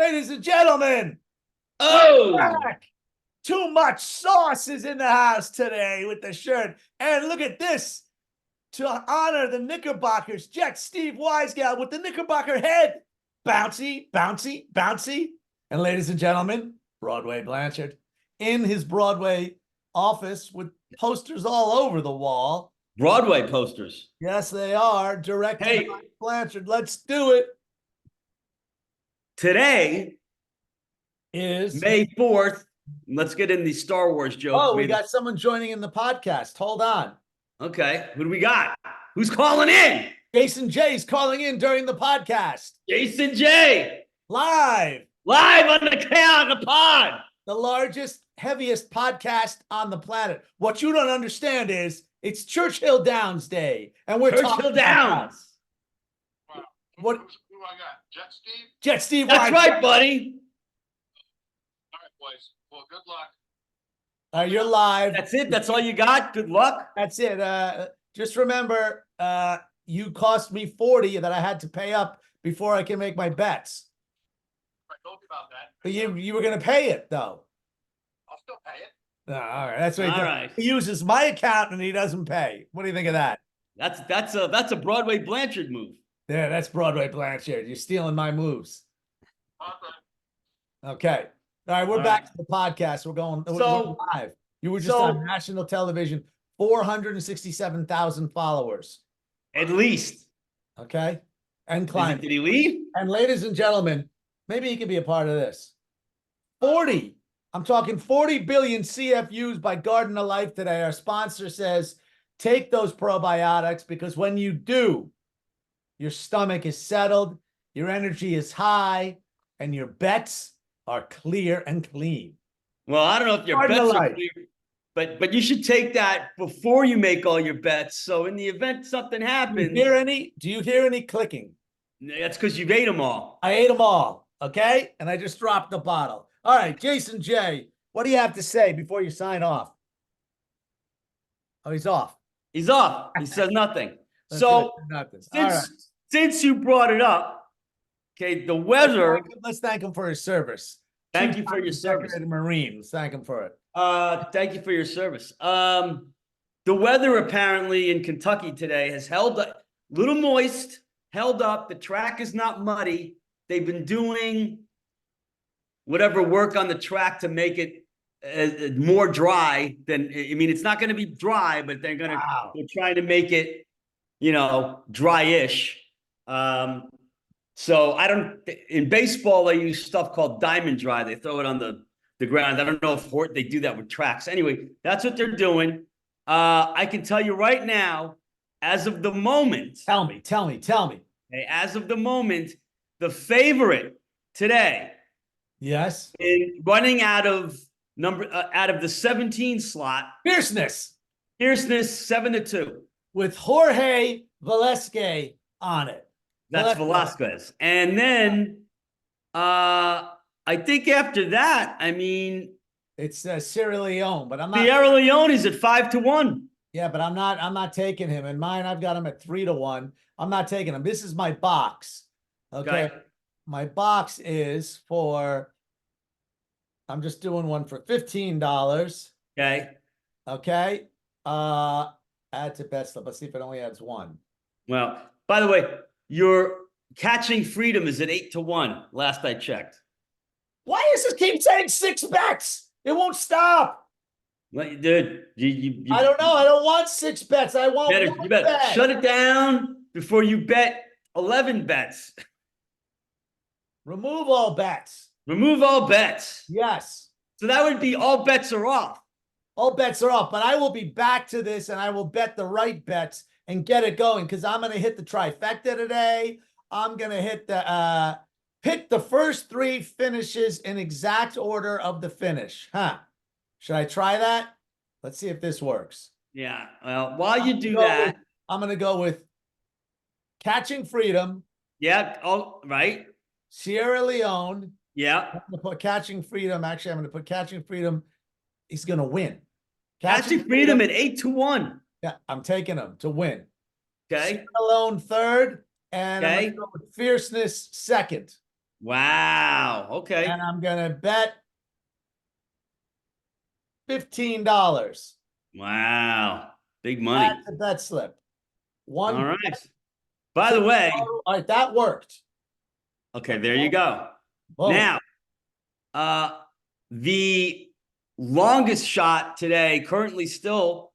Ladies and gentlemen, Oh, back. Too much sauce is in the house today with the shirt. And look at this. To honor the Knickerbockers, Jet Steve Wisegal with the Knickerbocker head. Bouncy, bouncy, bouncy. And ladies and gentlemen, Broadway Blanchard in his Broadway office with posters all over the wall. Broadway posters. Yes, they are. Directed Hey. by Blanchard. Let's do it. Today Is May 4th. Let's get in the Star Wars joke. Oh, we got someone joining in the podcast. Hold on. Okay, who do we got? Who's calling in? Jason J's calling in during the podcast. Jason J. Live. Live on the pod. The largest, heaviest podcast on the planet. What you don't understand is it's Churchill Downs Day. And we're Churchill talking Downs. Wow. What- Who I got? Jet Steve? Jet Steve. That's Wisegal. right, buddy. All right, boys. Well, good luck. You're live. That's it. That's all you got. Good luck. That's it. Just remember, you cost me 40 that I had to pay up before I can make my bets. I told you about that. But you were going to pay it, though. I'll still pay it. All right. That's what he All does. right. He uses my account and he doesn't pay. What do you think of that? That's a Broadway Blanchard move. Yeah, that's Broadway Blanchard. You're stealing my moves. Okay. Okay. All right, we're All back right. to the podcast. We're going So- we're live. You were just so- on national television, 467,000 followers. At least. Okay. And climbing. Did he leave? And ladies and gentlemen, maybe he could be a part of this. 40. I'm talking 40 billion CFUs by Garden of Life today. Our sponsor says, take those probiotics because when you do, your stomach is settled, your energy is high, and your bets are clear and clean. Well, I don't know if your Garden of bets are Life. clear, but you should take that before you make all your bets. So in the event something Do you happens, hear any clicking? that's because you ate them all. I ate them all, okay? And I just dropped the bottle. All right, Jason J, what do you have to say before you sign off? Oh, he's off. He's off. He says nothing. That's So good. Nothing. All right. since you brought it up, okay, the weather. Let's thank him for his service. Thank you for your service. Decorated Marine. Let's thank him for it. Thank you for your service. The weather apparently in Kentucky today has held up, little moist, held up. The track is not muddy. They've been doing whatever work on the track to make it more dry than, I mean, it's not going to be dry, but they're trying to make it, dry-ish. So in baseball, they use stuff called diamond dry. They throw it on the ground. I don't know if they do that with tracks. Anyway, that's what they're doing. I can tell you right now, as of the moment. Tell me. Okay, as of the moment, the favorite today. Yes. Running out of the 17 slot. Fierceness 7-2. with Jorge Velasquez on it. That's Velasquez. And then I think after that, I mean, It's Sierra Leone, but I'm not. Sierra Leone is at 5-1. Yeah, but I'm not taking him. In mine, I've got him at 3-1. I'm not taking him. This is my box. Okay. My box is I'm just doing one for $15. Okay. Okay. Add to bet slip. Let's see if it only adds one. Well, by the way, your catching freedom is at 8-1. Last I checked. Why does this keep saying 6 bets? It won't stop. Well, dude, you I don't know. I don't want 6 bets. I want you better bet. shut it down before you bet 11 bets. Remove all bets. Remove all bets. Yes. So that would be all bets are off. All bets are off, but I will be back to this and I will bet the right bets and get it going because I'm going to hit the trifecta today. I'm going to hit the first 3 finishes in exact order of the finish. Should I try that? Let's see if this works. Yeah. Well, while you do that. I'm going to go with Catching Freedom. Yeah. Oh, right. Sierra Leone. Yeah. I'm going to put Catching Freedom. Actually, I'm going to put Catching Freedom. He's going to win. Catching Freedom at 8-1. Yeah, I'm taking him to win. Okay. Sierra Leone third, and I'm gonna go with Fierceness second. Wow. Okay. And I'm gonna bet $15. Wow. Big money. That's a bet slip. All One right. By the ticket way, total. All right, that worked. okay, there you go. Boom. Now, the longest shot today currently still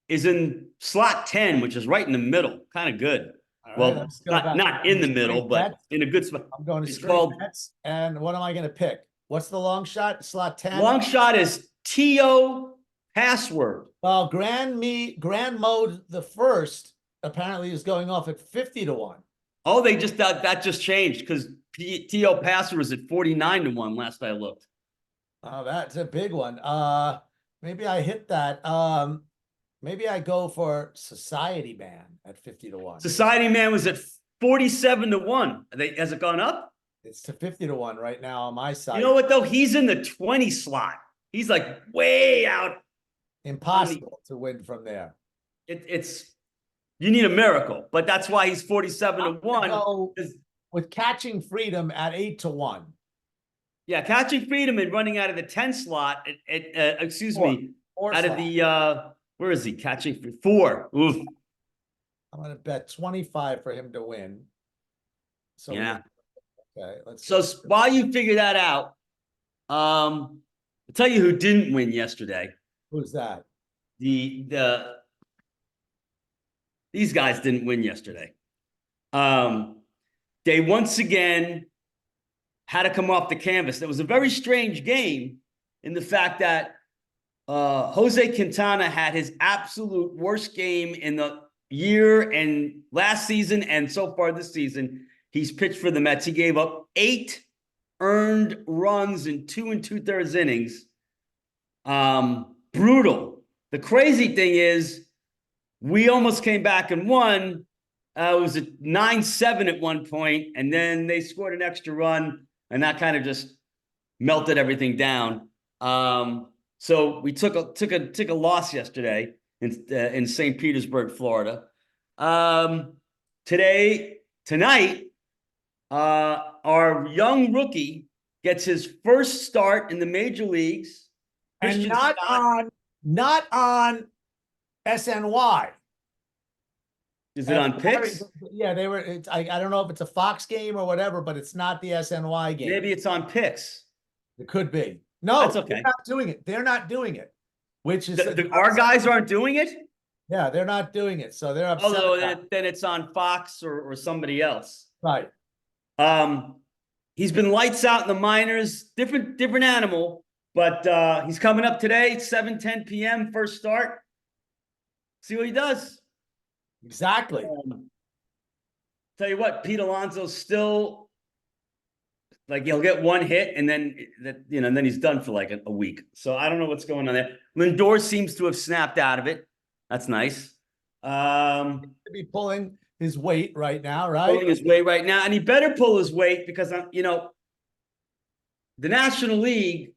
is in slot 10, which is right in the middle. Kind of good. All right, Well, let's go back not to in the straight middle, but bets. in a good spot. I'm going to It's straight called bets. And what am I going to pick? What's the long shot? Slot 10? long shot is TO password. Well, Grand Mode the first apparently is going off at 50 to 1. Oh, they just that just changed because TO password was at 49 to 1 last I looked. Oh, that's a big one. Maybe I hit that. Maybe I go for Society Man at 50 to 1. Society Man was at 47 to 1. Has it gone up? It's to 50 to 1 right now on my side. You know what though? He's in the 20 slot. He's like way out. Impossible to win from there. It's you need a miracle, but that's why he's 47 to 1. Go with Catching Freedom at 8 to 1. Yeah, Catching Freedom and running out of the 10 slot. Excuse me, Four out slot. of the where is he? Catching 4. Oof. I'm going to bet 25 for him to win. So Yeah. Okay, let's So while you figure that out, I'll tell you who didn't win yesterday. Who's that? These guys didn't win yesterday. They once again had to come off the canvas. It was a very strange game in the fact that Jose Quintana had his absolute worst game in the year and last season and so far this season. He's pitched for the Mets. He gave up 8 earned runs in 2 2/3 innings. Brutal. The crazy thing is we almost came back and won. It was at 9-7 at one point, and then they scored an extra run, and that kind of just melted everything down. So we took a loss yesterday in St. Petersburg, Florida. Tonight, our young rookie gets his first start in the major leagues. And not on SNY. Is it on Picks? Yeah, they were. I don't know if it's a Fox game or whatever, but it's not the SNY game. Maybe it's on Picks. It could be. No, that's okay. They're not doing it. They're not doing it. Which is our guys aren't doing it. Yeah, they're not doing it, so they're upset. Although then it's on Fox or somebody else. Right. He's been lights out in the minors. Different animal, but he's coming up today, 7:10 p.m. first start. See what he does. Exactly. Tell you what, Pete Alonso's still like he'll get one hit and then and then he's done for like a week. So I don't know what's going on there. Lindor seems to have snapped out of it. That's nice. To be pulling his weight right now, right? Pulling his weight right now, and he better pull his weight because the National League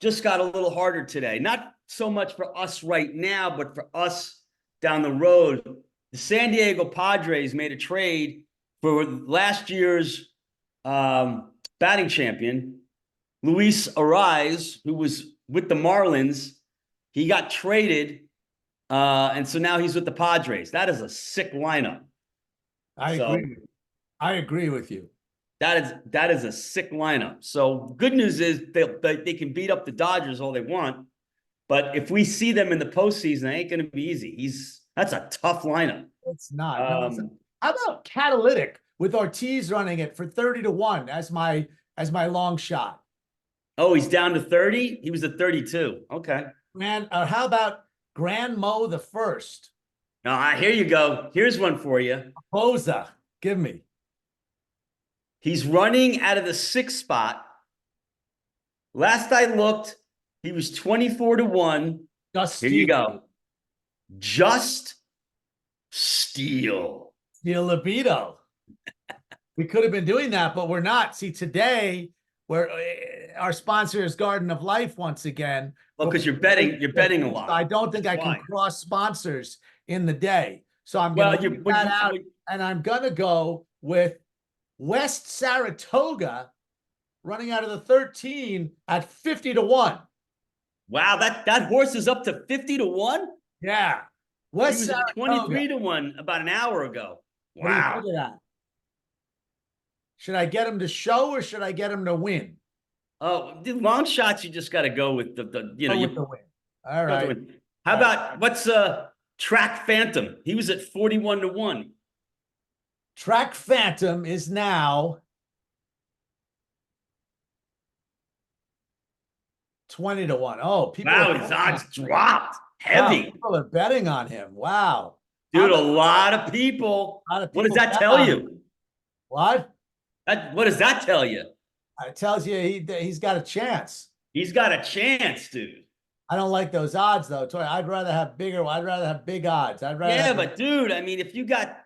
just got a little harder today. Not so much for us right now, but for us down the road. The San Diego Padres made a trade for last year's batting champion, Luis Ariz, who was with the Marlins. He got traded, and so now he's with the Padres. That is a sick lineup. I agree with you. That is a sick lineup. So good news is they can beat up the Dodgers all they want, but if we see them in the postseason, it ain't going to be easy. That's a tough lineup. It's not. How about Catalytic with Ortiz running it for 30 to 1 as my long shot? Oh, he's down to 30. He was at 32. Okay. Man, how about Grand Mo the first? Now, here you go. Here's one for you. Boza, give me. He's running out of the 6th spot. Last I looked, he was 24 to 1. Here you go. Just steal. Steal libido. We could have been doing that, but we're not. See, today, our sponsor is Garden of Life once again. Well, because you're betting a lot. I don't think I can cross sponsors in the day. So I'm going to leave that out, and I'm going to go with West Saratoga running out of the 13 at 50-1. Wow, that horse is up to 50-1. Yeah. He West was at Saratoga. 23-1 about an hour ago. What do you Wow. think of that? Should I get him to show or should I get him to win? Oh, the long shots, you just got to go with the you know, Go you with the win. All right. How about what's Track Phantom? He was at 41-1. Track Phantom is now 20-1. Oh, people Wow, are his betting odds on him. dropped. Wow, Heavy. people are betting on him. Wow. Dude, a lot of people. A lot of What does people that bet tell on you? him. What? What does that tell you? It tells you he's got a chance. He's got a chance, dude. I don't like those odds though. I'd rather have big odds. I'd rather Yeah, have but dude, I mean, if you got,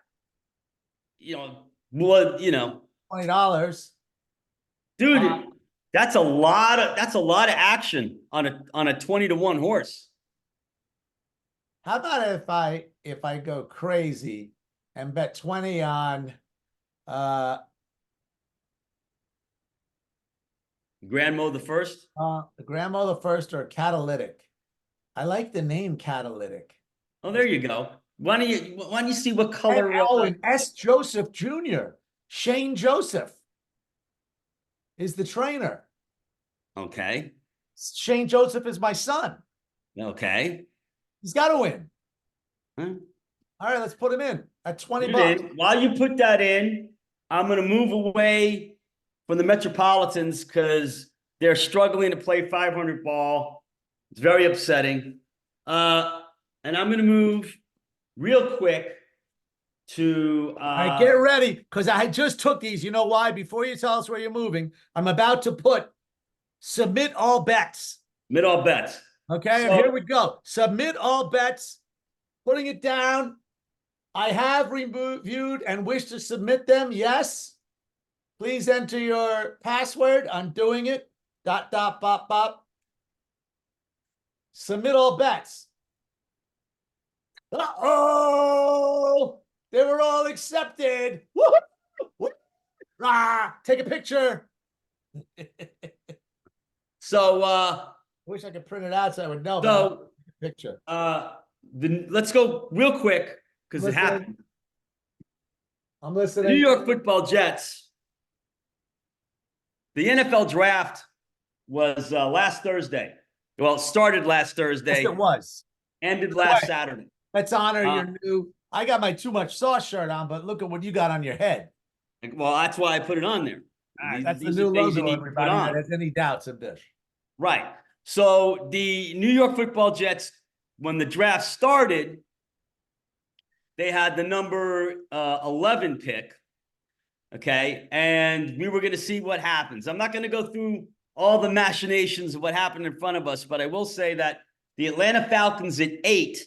blood, $20. dude, that's a lot of action on a 20-1 horse. How about if I go crazy and bet 20 on Grandmo the First. Grandma the First or Catalytic? I like the name Catalytic. Oh, there you go. Why don't you see what color? And S. Joseph Jr. Shane Joseph is the trainer. Okay. Shane Joseph is my son. Okay. He's got to win. Huh? All right, let's put him in at $20. While you put that in, I'm going to move away from the Metropolitans because they're struggling to play 500 ball. It's very upsetting. And I'm going to move real quick to. All right, get ready because I just took these. You know why? Before you tell us where you're moving, I'm about to put submit all bets. Mid all bets. Okay, and here we go. Submit all bets. Putting it down. I have reviewed and wish to submit them. Yes. Please enter your password. I'm doing it. ... Submit all bets. Uh-oh! They were all accepted. Woo-hoo! Rah! Take a picture. So I wish I could print it out so I would know. So Picture. let's go real quick because it happened. I'm listening. The New York Football Jets. The NFL draft was last Thursday. Well, it started last Thursday. Yes, it was. Ended last Saturday. Let's honor your new. I got my Too Much Sauce shirt on, but look at what you got on your head. Well, that's why I put it on there. That's the new logo, everybody. That has any doubts of this. Right. So the New York Football Jets, when the draft started, they had the number 11 pick. Okay. And we were going to see what happens. I'm not going to go through all the machinations of what happened in front of us, but I will say that the Atlanta Falcons at 8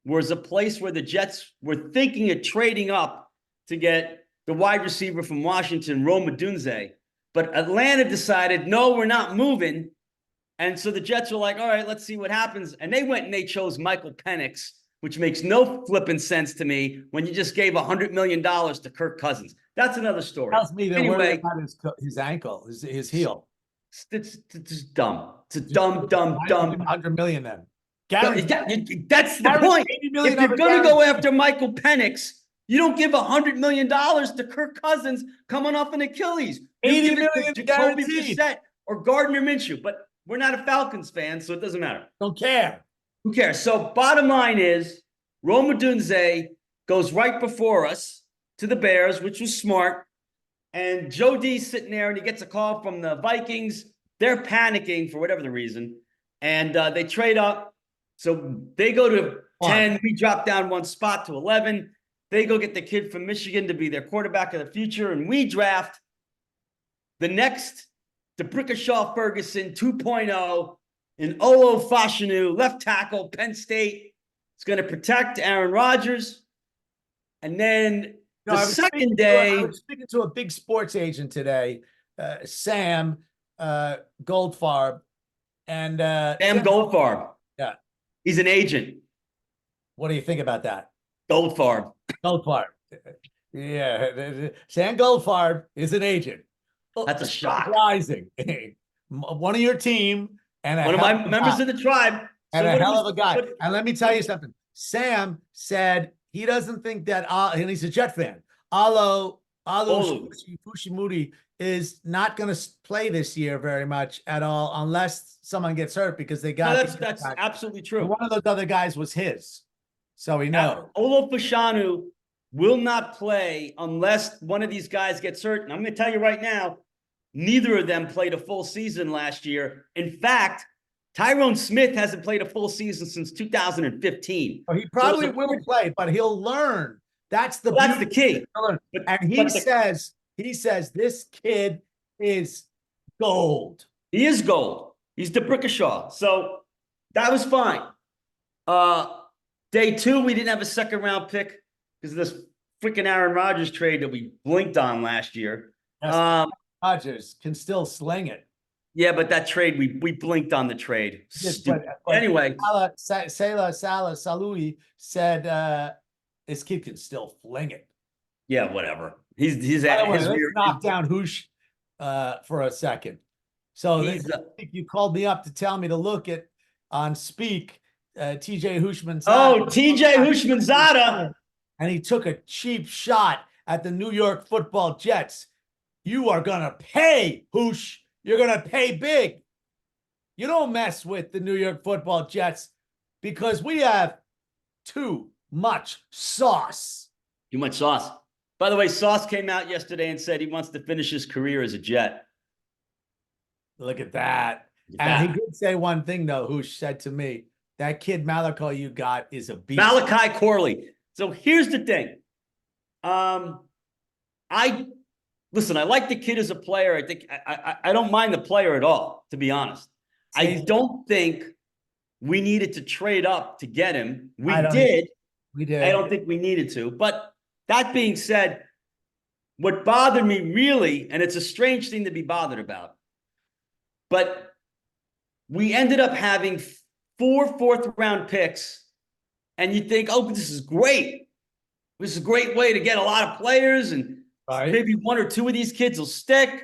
was a place where the Jets were thinking of trading up to get the wide receiver from Washington, Rome Odunze. But Atlanta decided, no, we're not moving. And so the Jets were like, all right, let's see what happens. And they went and they chose Michael Penix, which makes no flipping sense to me when you just gave $100 million to Kirk Cousins. That's another story. Tells me they're worried about his ankle, his heel. It's just dumb. It's a dumb. $100 million then. That's the point. If you're going to go after Michael Penix, you don't give $100 million to Kirk Cousins coming off an Achilles. $80 million Jacoby guaranteed. Brissett or Gardner Minshew. But we're not a Falcons fan, so it doesn't matter. Don't care. Who cares? So bottom line is, Rome Odunze goes right before us to the Bears, which was smart. And Joe D's sitting there, and he gets a call from the Vikings. They're panicking for whatever the reason. And they trade up. So they go to 10. We drop down one spot to 11. They go get the kid from Michigan to be their quarterback of the future. And we draft the next DeBrickashaw Ferguson 2.0 in Olo Fashanu, left tackle, Penn State. It's going to protect Aaron Rodgers. And then the second day. I was speaking to a big sports agent today, Sam Goldfarb. And Sam Goldfarb. Yeah. He's an agent. What do you think about that? Goldfarb. Goldfarb. Yeah, Sam Goldfarb is an agent. That's a shock. Surprising. One of your team and a One of hell my of a members guy. of the tribe. And So a what hell was, of a guy. what, And let me tell you something. Sam said he doesn't think that, and he's a Jet fan. Alu Olu. Fushimudi is not going to play this year very much at all, unless someone gets hurt because they No, got. that's absolutely true. And one of those other guys was his, so we know. Olo Fashanu will not play unless one of these guys gets hurt. And I'm going to tell you right now, neither of them played a full season last year. In fact, Tyrone Smith hasn't played a full season since 2015. He probably So will play, but he'll learn. That's the that's the key. But, and he but says this kid is gold. He is gold. He's the Brickashaw. So that was fine. Day 2, we didn't have a second round pick because of this freaking Aaron Rodgers trade that we blinked on last year. Yes, Rodgers can still sling it. Yeah, but that trade, we blinked on the trade. But anyway, Salah Salui said this kid can still fling it. Yeah, whatever. He's at his let's weird. knock down Hoosh for a second. So I think you called me up to tell me to look at on Speak TJ Hushmanzada. Oh, TJ Hushmanzada. And he took a cheap shot at the New York Football Jets. You are gonna pay, Hoosh. You're gonna pay big. You don't mess with the New York Football Jets because we have too much sauce. Too much sauce. By the way, Sauce came out yesterday and said he wants to finish his career as a Jet. Look at that. And he did say one thing, though, who said to me, that kid Malachi you got is a beast. Malachi Corley. So here's the thing. I like the kid as a player. I think I don't mind the player at all, to be honest. I don't think we needed to trade up to get him. We did. I don't think we needed to. But that being said, what bothered me really, and it's a strange thing to be bothered about, but we ended up having 4 fourth-round picks, and you think, oh, this is great. This is a great way to get a lot of players, and maybe 1 or 2 of these kids will stick.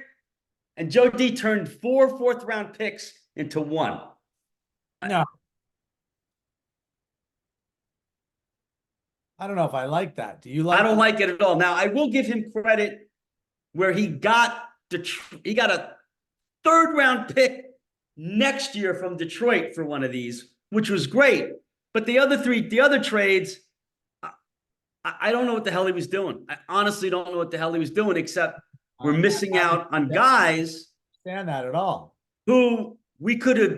And Joe D turned 4 fourth-round picks into 1. No. I don't know if I like that. Do you like? I don't like it at all. Now, I will give him credit where he got a 3rd-round pick next year from Detroit for one of these, which was great. But the other trades, I don't know what the hell he was doing. I honestly don't know what the hell he was doing, except we're missing out on guys. Understand that at all? Who we could have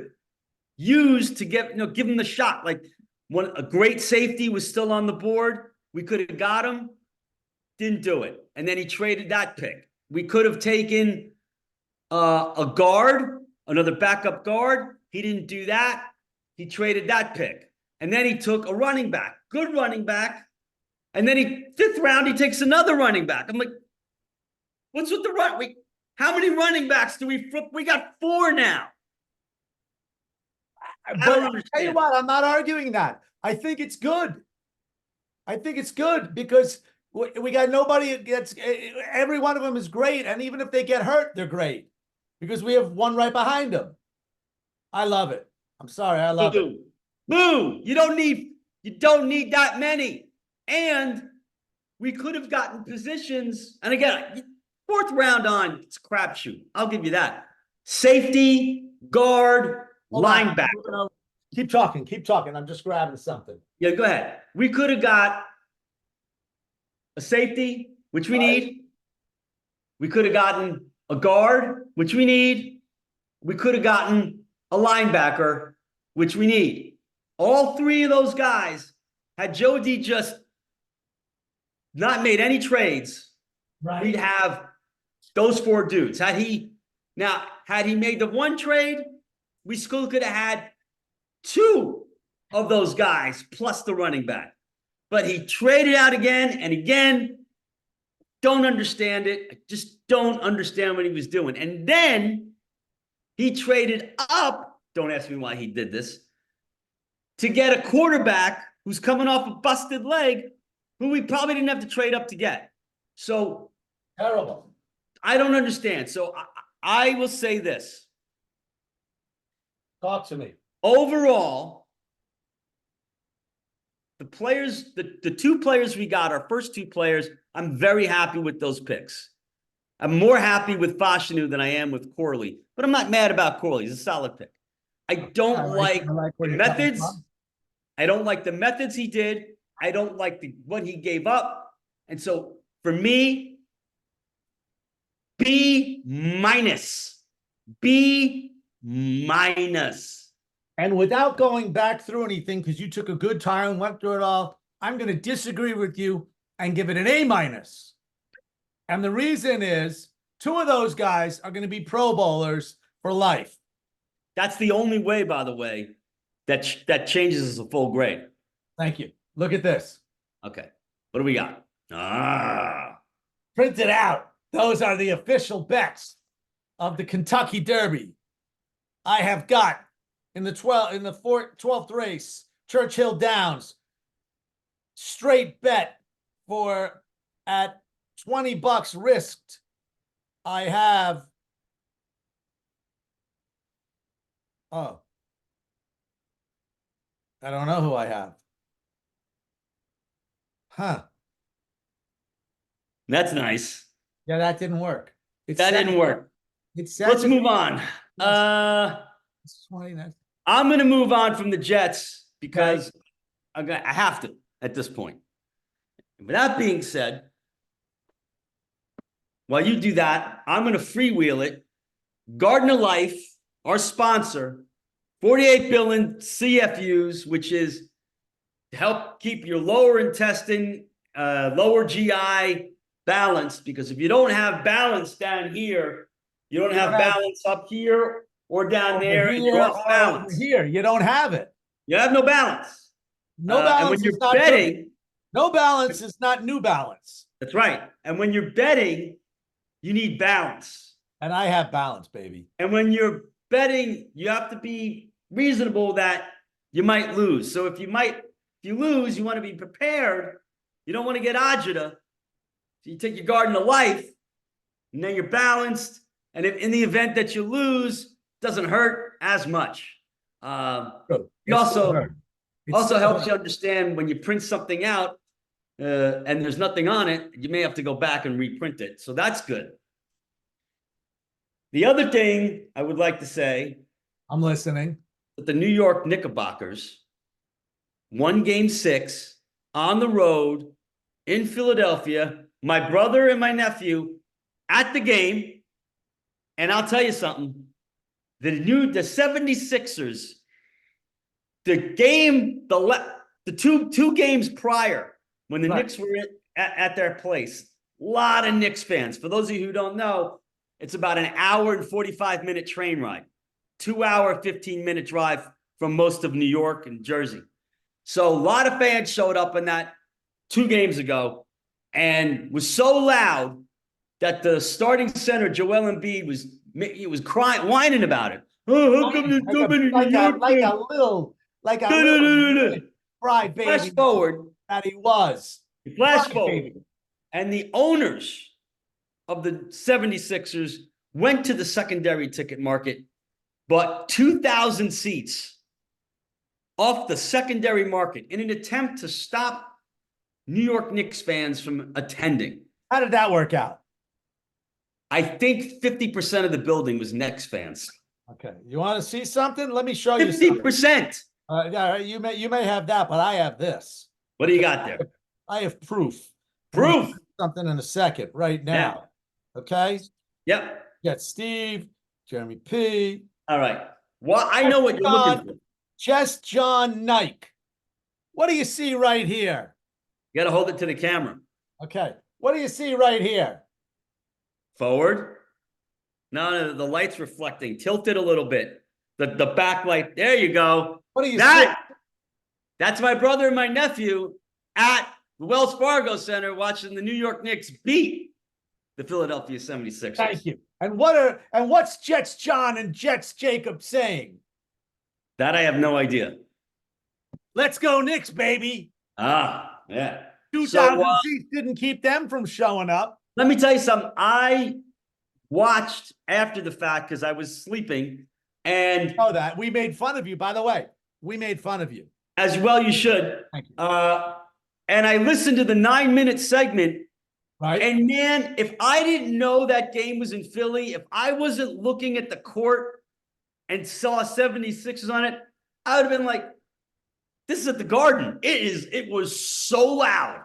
used to give him the shot. Like a great safety was still on the board. We could have got him. Didn't do it. And then he traded that pick. We could have taken a guard, another backup guard. He didn't do that. He traded that pick. And then he took a running back, good running back. And then 5th round, he takes another running back. I'm like, what's with the run? How many running backs do we flip? We got 4 now. But I'll tell you what, I'm not arguing that. I think it's good. I think it's good because we got nobody gets. Every one of them is great, and even if they get hurt, they're great because we have one right behind them. I love it. I'm sorry, I love it. Boo! You don't need that many. And we could have gotten positions. And again, 4th round on, it's a crapshoot. I'll give you that. Safety, guard, linebacker. Keep talking. I'm just grabbing something. Yeah, go ahead. We could have got a safety, which we need. We could have gotten a guard, which we need. We could have gotten a linebacker, which we need. All 3 of those guys, had Joe D just not made any trades, we'd have those 4 dudes. Had he made the 1 trade, we still could have had 2 of those guys plus the running back. But he traded out again and again. Don't understand it. I just don't understand what he was doing. And then he traded up, don't ask me why he did this, to get a quarterback who's coming off a busted leg, who we probably didn't have to trade up to get. So Terrible. I don't understand. So I will say this. Talk to me. Overall, the players, the two players we got, our first two players, I'm very happy with those picks. I'm more happy with Fashanu than I am with Corley, but I'm not mad about Corley. He's a solid pick. I don't like where the you're coming methods. from. I don't like the methods he did. I don't like what he gave up. And so for me, B minus. B minus. And without going back through anything, because you took a good time and went through it all, I'm going to disagree with you and give it an A minus. And the reason is 2 of those guys are going to be Pro Bowlers for life. That's the only way, by the way, that changes as a full grade. Thank you. Look at this. Okay. What do we got? Print it out. Those are the official bets of the Kentucky Derby. I have got in the 12th race, Churchill Downs, straight bet for at $20 risked. I have I don't know who I have. Huh. That's nice. Yeah, that didn't work. That didn't work. It's Let's move on. It's 20 next. I'm going to move on from the Jets because I have to at this point. With that being said, while you do that, I'm going to freewheel it. Garden of Life, our sponsor, 48 billion CFUs, which is to help keep your lower intestine, lower GI balanced. Because if you don't have balance down here, you don't have balance up here or down there, and you're off balance. Here, you don't have it. You have no balance. No balance. And when you're is not betting, good. No balance is not New Balance. that's right. And when you're betting, you need balance. And I have balance, baby. And when you're betting, you have to be reasonable that you might lose. So if you lose, you want to be prepared. You don't want to get agita. So you take your Garden of Life, and then you're balanced. And if in the event that you lose, it doesn't hurt as much. It also helps you understand when you print something out and there's nothing on it, you may have to go back and reprint it. So that's good. The other thing I would like to say, I'm listening. that the New York Knickerbockers won Game 6 on the road in Philadelphia. My brother and my nephew at the game. And I'll tell you something. The 76ers, the two games prior, when the Knicks were at their place, a lot of Knicks fans. For those of you who don't know, it's about an hour and 45-minute train ride, 2-hour, 15-minute drive from most of New York and Jersey. So a lot of fans showed up in that 2 games ago and was so loud that the starting center, Joel Embiid, was crying, whining about it. Oh, how come there's so many New York fans? Like a little fried baby. Flash forward. That he was. Flash forward. And the owners of the 76ers went to the secondary ticket market, bought 2,000 seats off the secondary market in an attempt to stop New York Knicks fans from attending. How did that work out? I think 50% of the building was Knicks fans. Okay. You want to see something? Let me show you 50%. Yeah, you may have that, but I have this. What do you got there? I have proof. Proof. Something in a second right now. Yeah. Okay. Yep. Got Steve, Jeremy P. All right. Well, I know what you're looking for. Just John Nike. What do you see right here? You got to hold it to the camera. Okay. What do you see right here? Forward. No, the light's reflecting. Tilt it a little bit. The backlight. There you go. What do you see? That's my brother and my nephew at the Wells Fargo Center watching the New York Knicks beat the Philadelphia 76ers. Thank you. And what's Jets John and Jets Jacob saying? That I have no idea. Let's go Knicks, baby. Ah, yeah. So 2,000 seats didn't keep them from showing up. let me tell you something. I watched after the fact because I was sleeping, and Oh, that we made fun of you, by the way. We made fun of you. as well you should. Thank you. And I listened to the 9-minute segment. Right? And man, if I didn't know that game was in Philly, if I wasn't looking at the court and saw 76ers on it, I would have been like, this is at the Garden. It was so loud.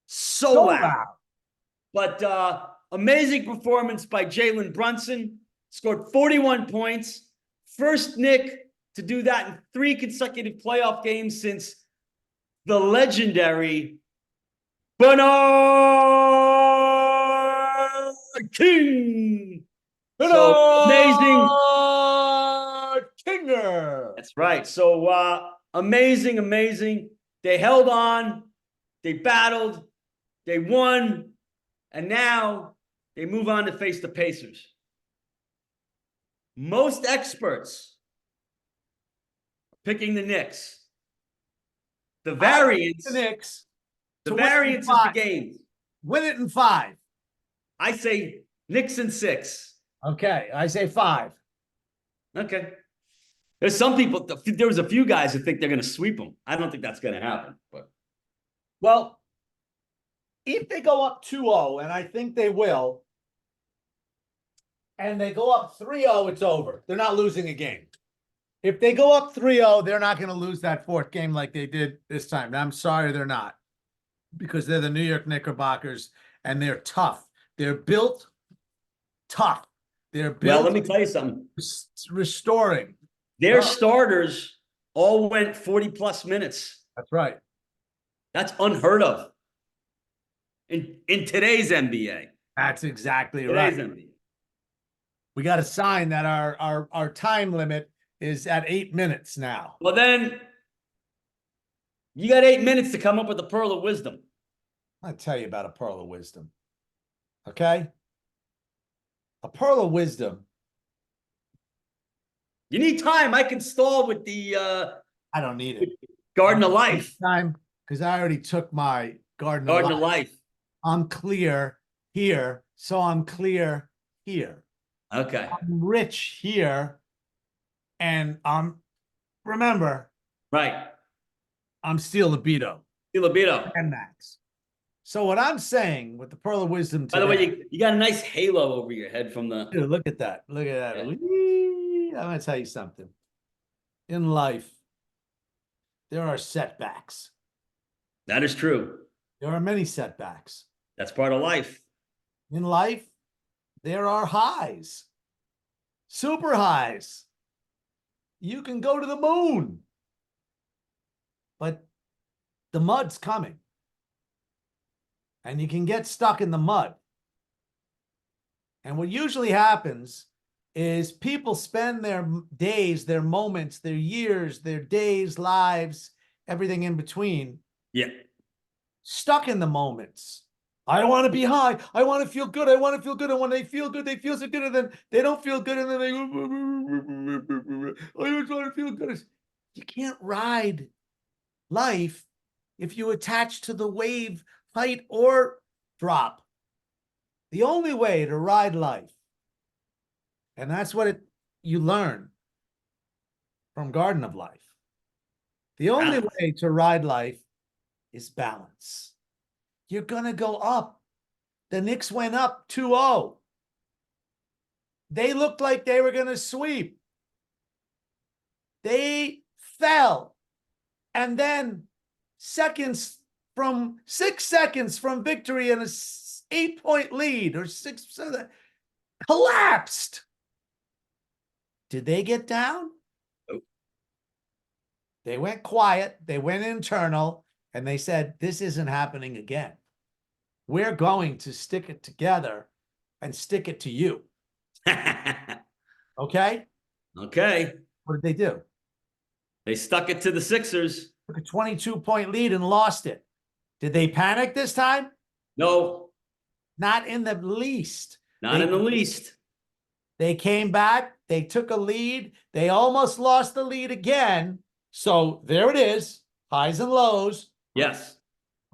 So loud. But amazing performance by Jalen Brunson. Scored 41 points. First Knick to do that in 3 consecutive playoff games since the legendary Bernard King. So amazing. Kinger. That's right. So amazing. They held on, they battled, they won, and now they move on to face the Pacers. Most experts picking the Knicks. The variance, The Knicks. the to win it in variance is the 5. game. Win it in 5. I say Knicks in 6. Okay, I say 5. Okay. There's some people, there was a few guys who think they're going to sweep them. I don't think that's going to happen. But Well, if they go up 2-0, and I think they will, and they go up 3-0, it's over. They're not losing a game. If they go up 3-0, they're not going to lose that 4th game like they did this time. And I'm sorry they're not, because they're the New York Knickerbockers, and they're tough. They're built tough. They're built. well, let me tell you something. Restoring. Their starters all went 40 plus minutes. That's right. That's unheard of in today's NBA. That's exactly Today's right. NBA. We got a sign that our time limit is at 8 minutes now. Well, then you got 8 minutes to come up with a pearl of wisdom. I'll tell you about a pearl of wisdom. Okay? A pearl of wisdom. You need time. I can stall with the I don't need it. Garden of Life. Time, because I already took my Garden Garden of of Life. Life. I'm clear here, so I'm clear here. Okay. I'm rich here, and remember, Right. I'm Steel Libido Libido. and Max. So what I'm saying with the pearl of wisdom today, By the way, you got a nice halo over your head from the. dude, look at that. Look at that. Yeah. Whee! I'm going to tell you something. In life, there are setbacks. That is true. There are many setbacks. That's part of life. In life, there are highs. Super highs. You can go to the moon. But the mud's coming. And you can get stuck in the mud. And what usually happens is people spend their days, their moments, their years, their days, lives, everything in between, Yeah. stuck in the moments. I want to be high. I want to feel good. I want to feel good. And when they feel good, they feel so good. And then they don't feel good. And then they I just want to feel good. You can't ride life if you attach to the wave, height, or drop. The only way to ride life, and that's what you learn from Garden of Life. The only way to ride life is balance. You're going to go up. The Knicks went up 2-0. They looked like they were going to sweep. They fell. And then 6 seconds from victory and a 8-point lead or 6 collapsed. Did they get down? Nope. They went quiet. They went internal, and they said, this isn't happening again. We're going to stick it together and stick it to you. Okay? Okay. What did they do? They stuck it to the Sixers. Took a 22-point lead and lost it. Did they panic this time? No, Not in the least. not in the least. They came back. They took a lead. They almost lost the lead again. So there it is. Highs and lows. Yes.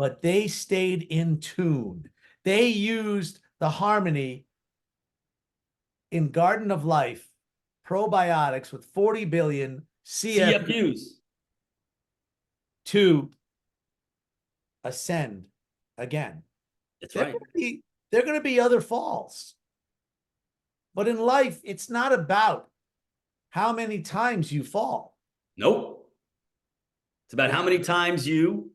but they stayed in tune. They used the harmony in Garden of Life probiotics with 40 billion CFUs. to ascend again. That's There right. are going to be other falls. But in life, it's not about how many times you fall. Nope. It's about how many times you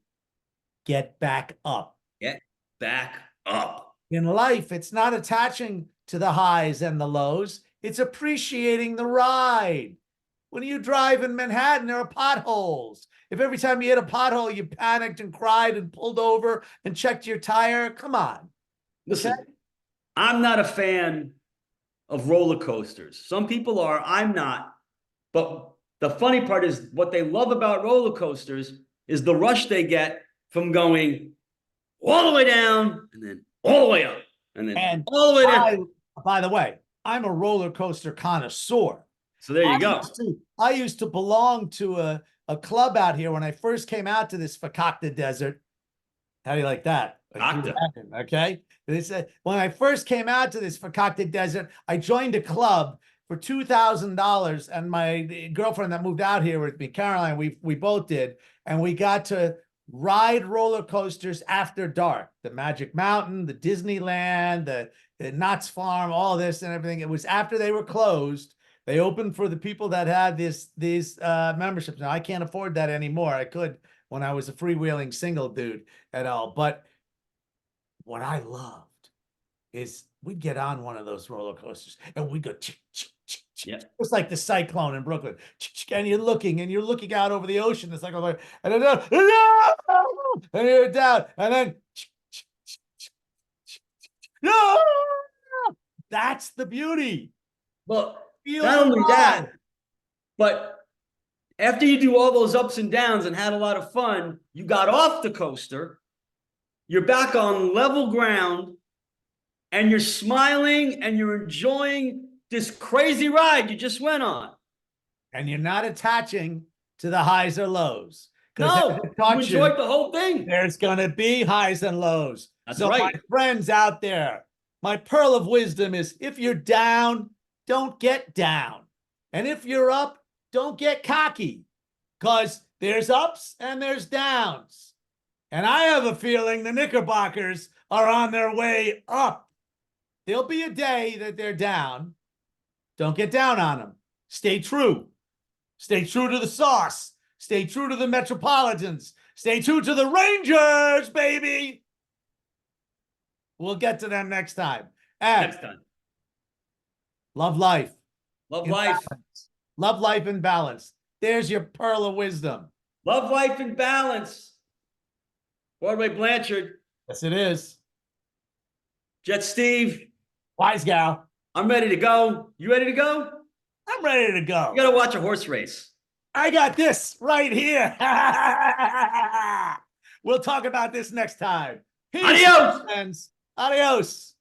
Get back up. get back up. In life, it's not attaching to the highs and the lows. It's appreciating the ride. When you drive in Manhattan, there are potholes. If every time you hit a pothole, you panicked and cried and pulled over and checked your tire, come on. Listen, Okay? I'm not a fan of roller coasters. Some people are, I'm not. But the funny part is what they love about roller coasters is the rush they get from going all the way down and then all the way up and then And all the way down. by the way, I'm a roller coaster connoisseur. So there you go. I used to belong to a club out here when I first came out to this Fakakta desert. How do you like that? Okay. They said when I first came out to this Fakakta desert, I joined a club for $2,000, and my girlfriend that moved out here with me, Caroline, we both did, and we got to ride roller coasters after dark. The Magic Mountain, the Disneyland, the Knott's Farm, all this and everything. It was after they were closed. They opened for the people that had these memberships. Now I can't afford that anymore. I could when I was a freewheeling single dude and all. But what I loved is we'd get on one of those roller coasters and we'd go Yeah. just like the Cyclone in Brooklyn. And you're looking out over the ocean. It's like, and then and you're down, and then no. That's the beauty. Well, Feel not the only ride. that, but after you do all those ups and downs and had a lot of fun, you got off the coaster, you're back on level ground, and you're smiling and you're enjoying this crazy ride you just went on. And you're not attaching to the highs or lows. No, you enjoyed the whole thing. There's going to be highs and lows. That's so right. My friends out there, my pearl of wisdom is if you're down, don't get down. And if you're up, don't get cocky, because there's ups and there's downs. And I have a feeling the Knickerbockers are on their way up. There'll be a day that they're down. Don't get down on them. Stay true. Stay true to the sauce. Stay true to the Metropolitans. Stay true to the Rangers, baby. We'll get to them next time. And Next time. Love life. Love life. Balance. Love life in balance. There's your pearl of wisdom. Love life in balance. Broadway Blanchard. Yes, it is. Jet Steve. Wise gal. I'm ready to go. You ready to go? I'm ready to go. You got to watch a horse race. I got this right here. We'll talk about this next time. Peace, Adios. friends. Adios.